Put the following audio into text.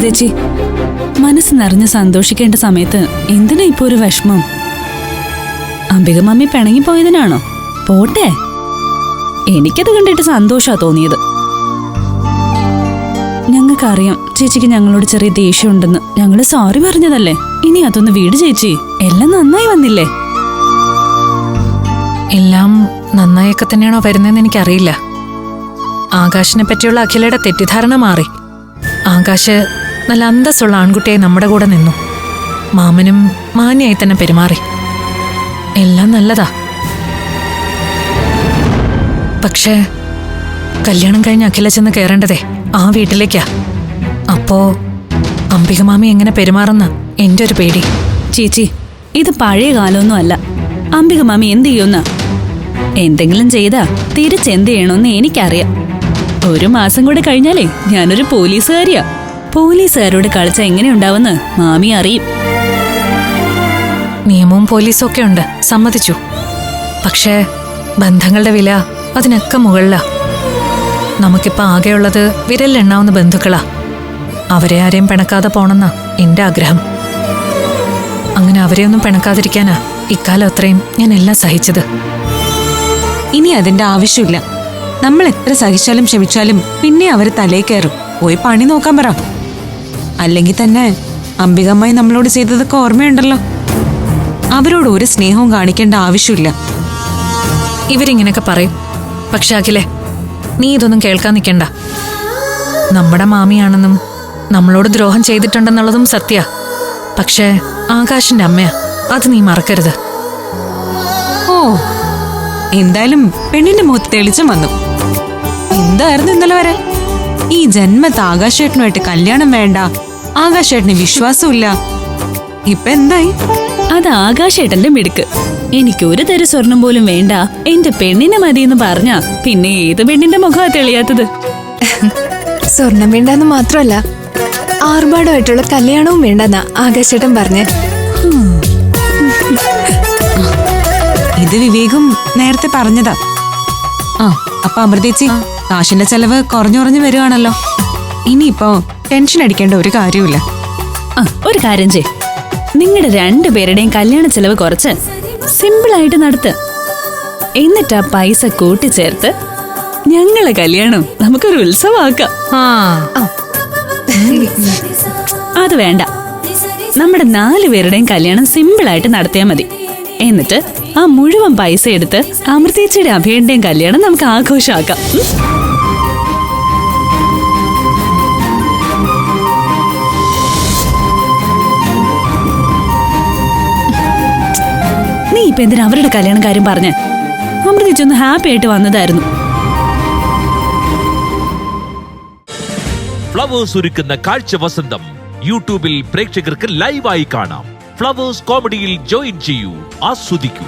അമൃതേച്ചി, മനസ്സ് നിറഞ്ഞ് സന്തോഷിക്കേണ്ട സമയത്ത് എന്തിനാ ഇപ്പൊ ഒരു വിഷമം? അംബിക മമ്മി പിണങ്ങിപ്പോയതിനാണോ? പോട്ടെ, എനിക്കത് കണ്ടിട്ട് സന്തോഷാ തോന്നിയത്. ഞങ്ങൾക്കറിയാം ചേച്ചിക്ക് ഞങ്ങളോട് ചെറിയ ദേഷ്യമുണ്ടെന്ന്. ഞങ്ങള് സോറി പറഞ്ഞതല്ലേ. ഇനി അതൊന്ന് വീട് ചേച്ചി. എല്ലാം നന്നായി വന്നില്ലേ? എല്ലാം നന്നായൊക്കെ തന്നെയാണോ വരുന്നതെന്ന് എനിക്കറിയില്ല. ആകാശിനെ പറ്റിയുള്ള അഖിലയുടെ തെറ്റിദ്ധാരണ മാറി. ആകാശ് നല്ല അന്തസ്സുള്ള ആൺകുട്ടിയായി നമ്മുടെ കൂടെ നിന്നു. മാമനും മാന്യായി തന്നെ പെരുമാറി. എല്ലാം നല്ലതാ. പക്ഷേ കല്യാണം കഴിഞ്ഞ് അഖില ചെന്ന് കയറേണ്ടതേ ആ വീട്ടിലേക്കാ. അപ്പോ അംബിക മാമി എങ്ങനെ പെരുമാറുന്ന എന്റെ ഒരു പേടി. ചേച്ചി, ഇത് പഴയ കാലമൊന്നും അല്ല. അംബിക മാമി എന്ത് ചെയ്യുന്ന? എന്തെങ്കിലും ചെയ്താ തിരിച്ചെന്ത് ചെയ്യണമെന്ന് എനിക്കറിയാം. 1 മാസം കൂടെ കഴിഞ്ഞാലേ ഞാനൊരു പോലീസുകാരിയാ. പോലീസുകാരോട് കളിച്ച എങ്ങനെയുണ്ടാവുമെന്ന് മാമി അറിയും. നിയമവും പോലീസും ഒക്കെ ഉണ്ട്, സമ്മതിച്ചു. പക്ഷേ ബന്ധങ്ങളുടെ വില അതിനൊക്കെ മുകളിലാ. നമുക്കിപ്പോ ആകെയുള്ളത് വിരലിലെണ്ണാവുന്ന ബന്ധുക്കളാ. അവരെ ആരെയും പിണക്കാതെ പോണെന്നാ എന്റെ ആഗ്രഹം. അങ്ങനെ അവരെയൊന്നും പിണക്കാതിരിക്കാനാ ഇക്കാലം അത്രയും ഞാൻ എല്ലാം സഹിച്ചത്. ഇനി അതിന്റെ ആവശ്യമില്ല. നമ്മൾ എത്ര സഹിച്ചാലും ക്ഷമിച്ചാലും പിന്നെ അവര് തലേ കയറും. പോയി പണി നോക്കാൻ പറ. അല്ലെങ്കിൽ തന്നെ അംബികമ്മായി നമ്മളോട് ചെയ്തതൊക്കെ ഓർമ്മയുണ്ടല്ലോ. അവരോട് ഒരു സ്നേഹവും കാണിക്കേണ്ട ആവശ്യമില്ല. ഇവരിങ്ങനെയൊക്കെ പറയും. പക്ഷെ അഖിലേ, നീ ഇതൊന്നും കേൾക്കാൻ നിൽക്കണ്ട. നമ്മുടെ മാമിയാണെന്നും നമ്മളോട് ദ്രോഹം ചെയ്തിട്ടുണ്ടെന്നുള്ളതും സത്യ. പക്ഷേ ആകാശിന്റെ അമ്മയാ, അത് നീ മറക്കരുത്. ഓ, എന്തായാലും പെണ്ണിന്റെ മുഖത്ത് തെളിച്ചം വന്നു. എന്തായിരുന്നു ഇന്നലെ വരെ? ഈ ജന്മത്ത് ആകാശേട്ടനുമായിട്ട് കല്യാണം വേണ്ട, ആകാശേട്ടന് വിശ്വാസമില്ല. ഇപ്പൊ എന്തായി? അത് ആകാശേട്ടന്റെ മിടുക്ക്. എനിക്ക് ഒരു തരി സ്വർണം പോലും വേണ്ട, എന്റെ പെണ്ണിനെ മതിയെന്ന് പറഞ്ഞാ പിന്നെ ഏത് പെണ്ണിന്റെ മുഖമാ തെളിയാത്തത്? സ്വർണം വേണ്ടെന്ന് മാത്രമല്ല, ആർഭാടമായിട്ടുള്ള കല്യാണവും വേണ്ടെന്നാ ആകാശേട്ടൻ പറഞ്ഞേ. ഇത് വിവേകും നേരത്തെ പറഞ്ഞതാ. അപ്പൊ അമൃതേച്ചി, കാശിന്റെ ചെലവ് കുറഞ്ഞു വരുവാണല്ലോ. ഇനിയിപ്പോ ടെൻഷൻ അടിക്കേണ്ട ഒരു കാര്യമില്ല. ഒരു കാര്യം ചെയ്, നിങ്ങളുടെ 2 പേരുടെയും കല്യാണ ചെലവ് കുറച്ച് സിമ്പിളായിട്ട് നടത്ത്. എന്നിട്ട് ആ പൈസ കൂട്ടിച്ചേർത്ത് ഞങ്ങളെ കല്യാണം നമുക്കൊരു ഉത്സവമാക്കാം. അത് വേണ്ട, നമ്മുടെ 4 പേരുടെയും കല്യാണം സിമ്പിളായിട്ട് നടത്തിയാൽ മതി. എന്നിട്ട് ആ മുഴുവൻ പൈസ എടുത്ത് അമൃതേച്ചിയുടെ അഭയന്റെയും കല്യാണം നമുക്ക് ആഘോഷമാക്കാം. നീ ഇപ്പൊ എന്തിനാ അവരുടെ കല്യാണം കാര്യം പറഞ്ഞ്? അമൃതേച്ചി ഒന്ന് ഹാപ്പി ആയിട്ട് വന്നതായിരുന്നു. ഫ്ലവേഴ്സ് ഒരുക്കുന്ന കാഴ്ച വസന്തം യൂട്യൂബിൽ പ്രേക്ഷകർക്ക് ലൈവായി കാണാം. ഫ്ലവേഴ്സ് കോമഡിയിൽ ജോയിൻ ചെയ്യൂ, ആസ്വദിക്കൂ.